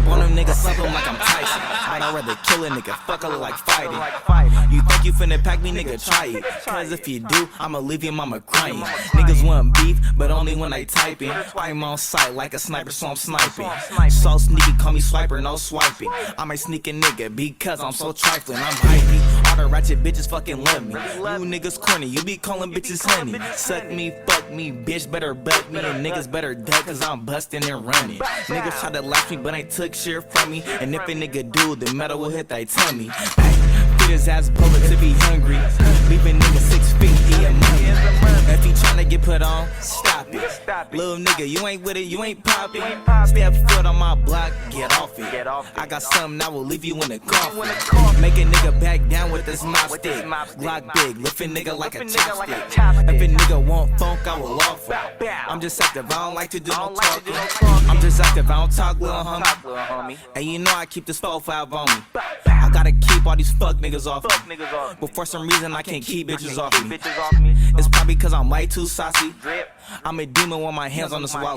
on them niggas, slap them like I'm Tyson. But I'd rather kill a nigga, fuck a look like fighting. You think you finna pack me, nigga, try it. Cause if you do, I'ma leave your mama crying. Niggas want beef, but only when they typing. I'm on sight like a sniper, so I'm sniping. So sneaky, call me swiper, no swiping. I might sneak a nigga because I'm so trifling. I'm hypey, all the ratchet bitches fucking love me. You niggas corny, you be calling bitches honey. Suck me, fuck me, bitch better butt me. And niggas better duck cause I'm busting and running. Niggas try to laugh me, but they took shit from me. And if a nigga do, the metal will hit they tummy. Feed his ass bullet to be hungry. Leaving nigga 6 feet, he a money. If he tryna get put on, stop it. Little nigga, you ain't with it, you ain't poppin'. Step foot on my block, get off it. I got something that will leave you in the coffin. Make a nigga back down with this mop stick. Glock big, lift a nigga like a chopstick. If a nigga want funk, I will offer. I'm just active, I don't like to do no talking. I'm just active, I don't talk, little homie. And you know I keep this 4-5 on me. I gotta keep all these fuck niggas off me. But for some reason I can't keep bitches off me. It's probably cause I'm way too saucy. I'm a demon with my hands on the swallow.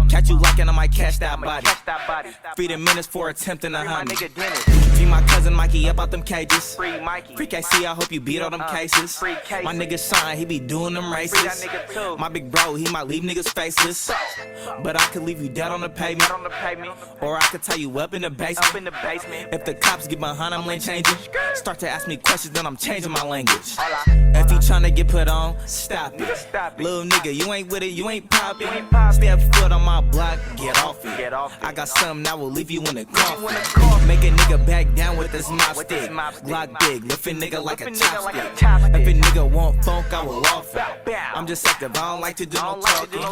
Catch you locking, I might catch that body. 3 minutes for attempting to hunt me. Free my cousin Mikey up out them cages. Free KC, I hope you beat all them cases. My nigga Shine, he be doing them races. My big bro, he might leave niggas faceless. But I could leave you dead on the pavement. Or I could tie you up in the basement. If the cops get behind, I'm lane changing. Start to ask me questions, then I'm changing my language. If he tryna get put on, stop it. Little nigga, you ain't with it, you ain't poppin'. Step foot on my block, get off it. I got something that will leave you in the coffin. Make a nigga back down with this mop stick. Glock big, lift a nigga like a chopstick. If a nigga want funk, I will offer. I'm just active, I don't like to do no talking.